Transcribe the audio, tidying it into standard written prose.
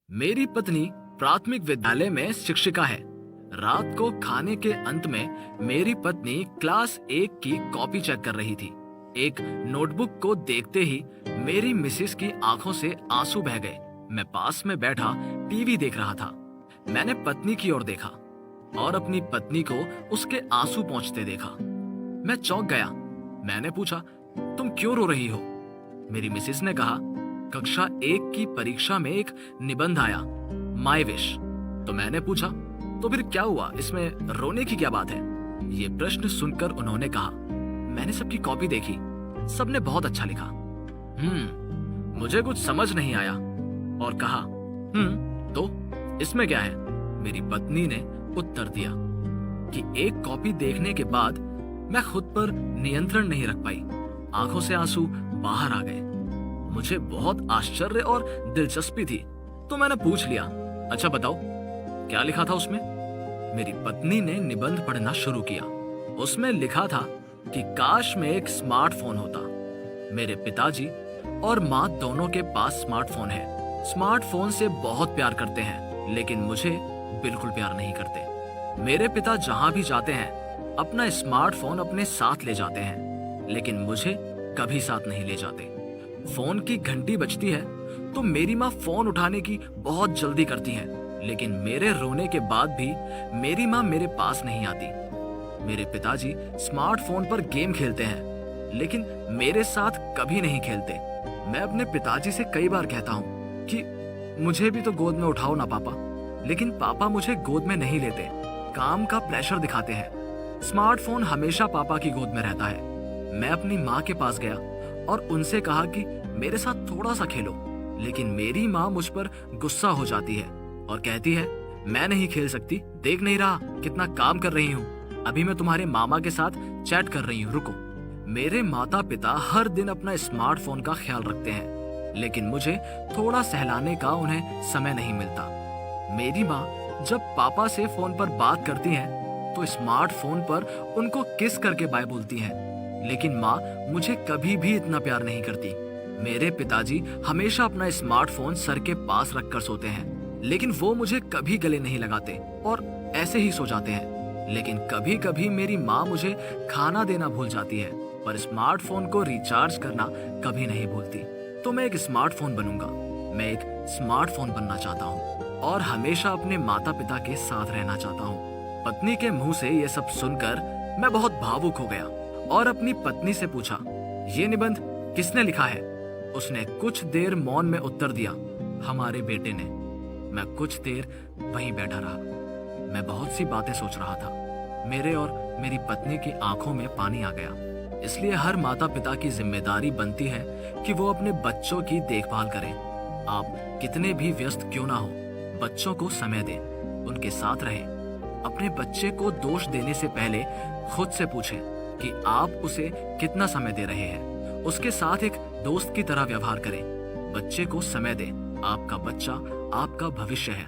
मेरी पत्नी प्राथमिक विद्यालय में शिक्षिका है। रात को खाने के अंत में मेरी पत्नी क्लास 1 की कॉपी चेक कर रही थी। एक नोटबुक को देखते ही मेरी मिसेस की आंखों से आंसू बह गए। मैं पास में बैठा टीवी देख रहा था। मैंने पत्नी की ओर देखा और अपनी पत्नी को उसके आंसू पहुंचते देखा। मैं चौंक गया। मैंने पूछा, तुम क्यों रो रही हो? मेरी मिसेस ने कहा, कक्षा 1 की परीक्षा में एक निबंध आया, माय विश। तो मैंने पूछा, तो फिर क्या हुआ, इसमें रोने की क्या बात है? ये प्रश्न सुनकर उन्होंने कहा, मैंने सबकी कॉपी देखी, सबने बहुत अच्छा लिखा। मुझे कुछ समझ नहीं आया और कहा, तो इसमें क्या है? मेरी पत्नी ने उत्तर दिया कि एक कॉपी देखने के बाद मैं खुद पर नियंत्रण नहीं रख पाई। आंखों से आंसू बाहर आ गए। मुझे बहुत आश्चर्य और दिलचस्पी थी, तो मैंने पूछ लिया, अच्छा बताओ, क्या लिखा था उसमें? मेरी पत्नी ने निबंध पढ़ना शुरू किया। उसमें लिखा था कि काश में एक स्मार्टफोन होता। मेरे पिताजी और माँ दोनों के पास स्मार्टफोन है। स्मार्टफोन से बहुत प्यार करते हैं, लेकिन मुझे बिल्कुल प्यार नहीं करते। मेरे पिता जहां भी जाते हैं अपना स्मार्टफोन अपने साथ ले जाते हैं, लेकिन मुझे कभी साथ नहीं ले जाते। फोन की घंटी बजती है तो मेरी माँ फोन उठाने की बहुत जल्दी करती है, लेकिन मेरे रोने के बाद भी मेरी माँ मेरे पास नहीं आती। मेरे पिताजी स्मार्टफोन पर गेम खेलते हैं, लेकिन मेरे साथ कभी नहीं खेलते। मैं अपने पिताजी से कई बार कहता हूँ कि मुझे भी तो गोद में उठाओ ना पापा, लेकिन पापा मुझे गोद में नहीं लेते। काम का प्रेशर दिखाते हैं। स्मार्टफोन हमेशा पापा की गोद में रहता है। मैं अपनी माँ के पास गया और उनसे कहा कि मेरे साथ थोड़ा सा खेलो, लेकिन मेरी माँ मुझ पर गुस्सा हो जाती है और कहती है, मैं नहीं खेल सकती, देख नहीं रहा कितना काम कर रही हूँ, अभी मैं तुम्हारे मामा के साथ चैट कर रही हूँ, रुको। मेरे माता पिता हर दिन अपना स्मार्टफोन का ख्याल रखते हैं, लेकिन मुझे थोड़ा सहलाने का उन्हें समय नहीं मिलता। मेरी माँ जब पापा से फोन पर बात करती हैं, तो स्मार्टफोन पर उनको किस करके बाय बोलती हैं, लेकिन माँ मुझे कभी भी इतना प्यार नहीं करती। मेरे पिताजी हमेशा अपना स्मार्टफोन सर के पास रखकर सोते हैं, लेकिन वो मुझे कभी गले नहीं लगाते और ऐसे ही सो जाते हैं। लेकिन कभी कभी मेरी माँ मुझे खाना देना भूल जाती है, पर स्मार्टफोन को रिचार्ज करना कभी नहीं भूलती। तो मैं एक स्मार्टफोन बनूंगा। मैं एक स्मार्टफोन बनना चाहता हूँ और हमेशा अपने माता पिता के साथ रहना चाहता हूँ। पत्नी के मुंह से ये सब सुनकर मैं बहुत भावुक हो गया और अपनी पत्नी से पूछा, ये निबंध किसने लिखा है? उसने कुछ देर मौन में उत्तर दिया, हमारे बेटे ने। मैं कुछ देर वहीं बैठा रहा। मैं बहुत सी बातें सोच रहा था। मेरे और मेरी पत्नी की आंखों में पानी आ गया। इसलिए हर माता पिता की जिम्मेदारी बनती है कि वो अपने बच्चों की देखभाल करें। आप कितने भी व्यस्त क्यों ना हो, बच्चों को समय दें, उनके साथ रहें। अपने बच्चे को दोष देने से पहले खुद से पूछें कि आप उसे कितना समय दे रहे हैं। उसके साथ एक दोस्त की तरह व्यवहार करें। बच्चे को समय दें। आपका बच्चा आपका भविष्य है।